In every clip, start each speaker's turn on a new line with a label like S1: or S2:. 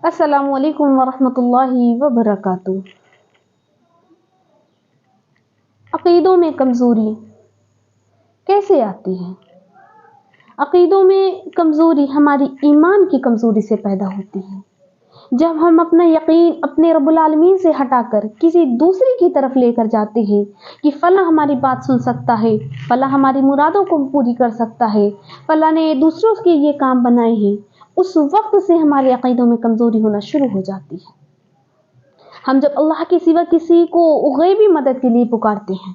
S1: السلام علیکم ورحمۃ اللہ وبرکاتہ۔ عقیدوں میں کمزوری کیسے آتی ہے؟ عقیدوں میں کمزوری ہماری ایمان کی کمزوری سے پیدا ہوتی ہے۔ جب ہم اپنا یقین اپنے رب العالمین سے ہٹا کر کسی دوسرے کی طرف لے کر جاتے ہیں کہ فلاں ہماری بات سن سکتا ہے، فلاں ہماری مرادوں کو پوری کر سکتا ہے، فلاں نے دوسروں کے یہ کام بنائے ہیں، اس وقت سے ہمارے عقیدوں میں کمزوری ہونا شروع ہو جاتی ہے۔ ہم جب اللہ کے سوا کسی کو غیبی مدد کے لیے پکارتے ہیں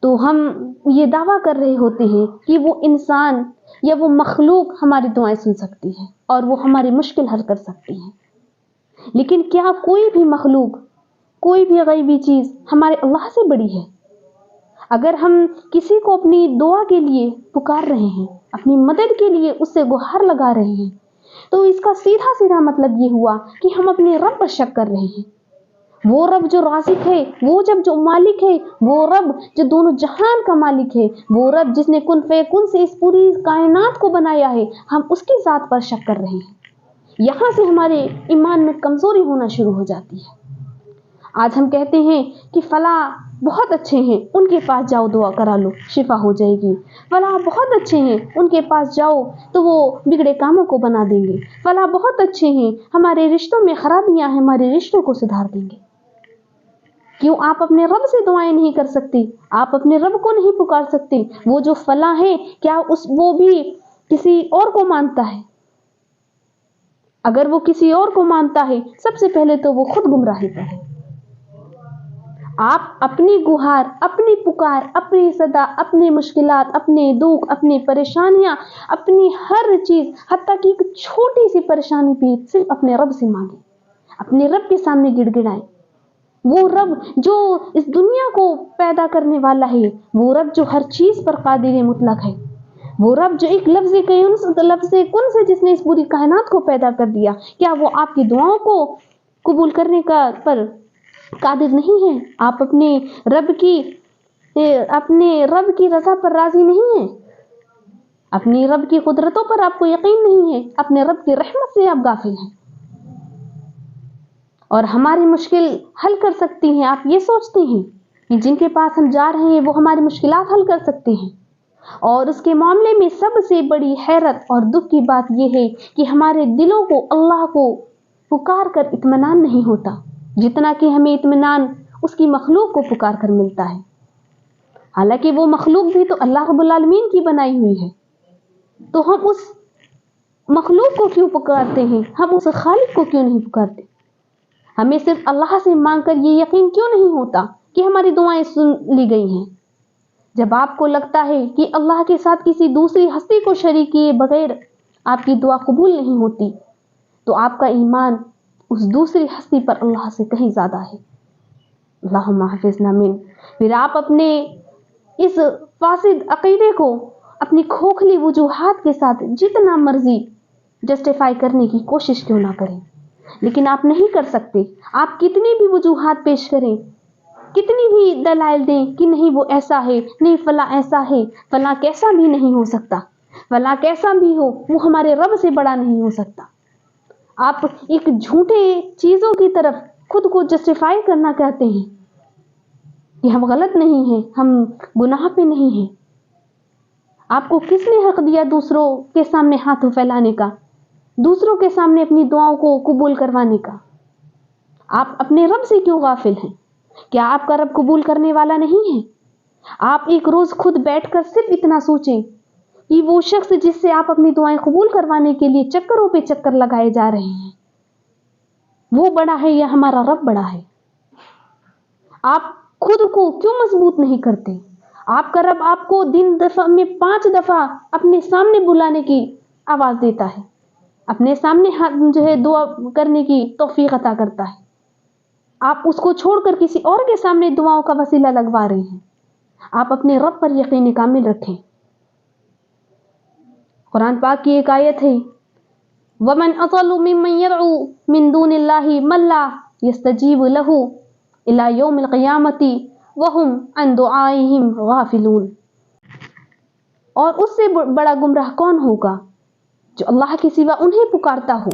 S1: تو ہم یہ دعویٰ کر رہے ہوتے ہیں کہ وہ انسان یا وہ مخلوق ہماری دعائیں سن سکتی ہے اور وہ ہماری مشکل حل کر سکتی ہے۔ لیکن کیا کوئی بھی مخلوق، کوئی بھی غیبی چیز ہمارے اللہ سے بڑی ہے؟ اگر ہم کسی کو اپنی دعا کے لیے پکار رہے ہیں، اپنی مدد کے لیے اس سے گہار لگا رہے ہیں، تو اس کا سیدھا سیدھا مطلب یہ ہوا کہ ہم اپنے رب پر شک کر رہے ہیں۔ وہ رب جو رازق ہے، وہ جو مالک ہے، وہ رب جو دونوں جہان کا مالک ہے، وہ رب جس نے کن فیکن سے اس پوری کائنات کو بنایا ہے، ہم اس کی ذات پر شک کر رہے ہیں۔ یہاں سے ہمارے ایمان میں کمزوری ہونا شروع ہو جاتی ہے۔ آج ہم کہتے ہیں کہ فلاں بہت اچھے ہیں، ان کے پاس جاؤ دعا کرا لو شفا ہو جائے گی، فلاں بہت اچھے ہیں، ان کے پاس جاؤ تو وہ بگڑے کاموں کو بنا دیں گے، فلاں بہت اچھے ہیں، ہمارے رشتوں میں خرابیاں ہیں، ہمارے رشتوں کو سدھار دیں گے۔ کیوں آپ اپنے رب سے دعائیں نہیں کر سکتے؟ آپ اپنے رب کو نہیں پکار سکتے؟ وہ جو فلاں ہے، کیا وہ بھی کسی اور کو مانتا ہے؟ اگر وہ کسی اور کو مانتا ہے، سب سے پہلے تو وہ خود گمراہی پر ہے۔ آپ اپنی گہار، اپنی پکار، اپنی صدا، اپنی مشکلات، اپنے دکھ، اپنی پریشانیاں، اپنی ہر چیز، حتیٰ کہ ایک چھوٹی سی پریشانی بھی صرف اپنے رب سے مانگیں، اپنے رب کے سامنے گڑ گڑائیں۔ وہ رب جو اس دنیا کو پیدا کرنے والا ہے، وہ رب جو ہر چیز پر قادر مطلق ہے، وہ رب جو ایک لفظ کن سے جس نے اس پوری کائنات کو پیدا کر دیا، کیا وہ آپ کی دعاؤں کو قبول کرنے پر قادر نہیں ہے؟ آپ اپنے رب کی رضا پر راضی نہیں ہیں؟ اپنی رب کی قدرتوں پر آپ کو یقین نہیں ہے؟ اپنے رب کی رحمت سے آپ غافل ہیں اور ہماری مشکل حل کر سکتی ہیں؟ آپ یہ سوچتے ہیں کہ جن کے پاس ہم جا رہے ہیں وہ ہماری مشکلات حل کر سکتے ہیں؟ اور اس کے معاملے میں سب سے بڑی حیرت اور دکھ کی بات یہ ہے کہ ہمارے دلوں کو اللہ کو پکار کر اطمینان نہیں ہوتا جتنا کہ ہمیں اطمینان اس کی مخلوق کو پکار کر ملتا ہے۔ حالانکہ وہ مخلوق بھی تو اللہ رب العالمین کی بنائی ہوئی ہے، تو ہم اس مخلوق کو کیوں پکارتے ہیں؟ ہم اس خالق کو کیوں نہیں پکارتے؟ ہمیں صرف اللہ سے مانگ کر یہ یقین کیوں نہیں ہوتا کہ ہماری دعائیں سن لی گئی ہیں؟ جب آپ کو لگتا ہے کہ اللہ کے ساتھ کسی دوسری ہستی کو شریک کیے بغیر آپ کی دعا قبول نہیں ہوتی، تو آپ کا ایمان اس دوسری ہستی پر اللہ سے کہیں زیادہ ہے۔ اللہم حافظنا من۔ پھر آپ اپنے اس فاسد عقیدے کو اپنی کھوکھلی وجوہات کے ساتھ جتنا مرضی جسٹیفائی کرنے کی کوشش کیوں نہ کریں، لیکن آپ نہیں کر سکتے۔ آپ کتنی بھی وجوہات پیش کریں، کتنی بھی دلائل دیں کہ نہیں وہ ایسا ہے، نہیں فلاں ایسا ہے، فلاں کیسا بھی نہیں ہو سکتا، فلاں کیسا بھی ہو وہ ہمارے رب سے بڑا نہیں ہو سکتا۔ آپ ایک جھوٹے چیزوں کی طرف خود کو جسٹیفائی کرنا کہتے ہیں کہ ہم غلط نہیں ہیں، ہم گناہ پہ نہیں ہیں۔ آپ کو کس نے حق دیا دوسروں کے سامنے ہاتھ پھیلانے کا، دوسروں کے سامنے اپنی دعاؤں کو قبول کروانے کا؟ آپ اپنے رب سے کیوں غافل ہیں؟ کیا آپ کا رب قبول کرنے والا نہیں ہے؟ آپ ایک روز خود بیٹھ کر صرف اتنا سوچیں کہ وہ شخص جس سے آپ اپنی دعائیں قبول کروانے کے لیے چکروں پہ چکر لگائے جا رہے ہیں، وہ بڑا ہے یا ہمارا رب بڑا ہے؟ آپ خود کو کیوں مضبوط نہیں کرتے؟ آپ کا رب آپ کو دن میں 5 دفعہ اپنے سامنے بلانے کی آواز دیتا ہے، اپنے سامنے دعا کرنے کی توفیق عطا کرتا ہے۔ آپ اس کو چھوڑ کر کسی اور کے سامنے دعاؤں کا وسیلہ لگوا رہے ہیں۔ آپ اپنے رب پر یقین کامل رکھیں۔ قرآن پاک کی ایک آیت ہے، وَمَنْ أَضَلُّ مِمَّنْ يَدْعُو مِنْ دُونِ اللَّهِ مَنْ لَا يَسْتَجِيبُ لَهُ إِلَى يَوْمِ الْقِيَامَةِ وَهُمْ عَنْ دُعَائِهِمْ غَافِلُونَ۔ اور اس سے بڑا گمراہ کون ہوگا جو اللہ کے سوا انہیں پکارتا ہو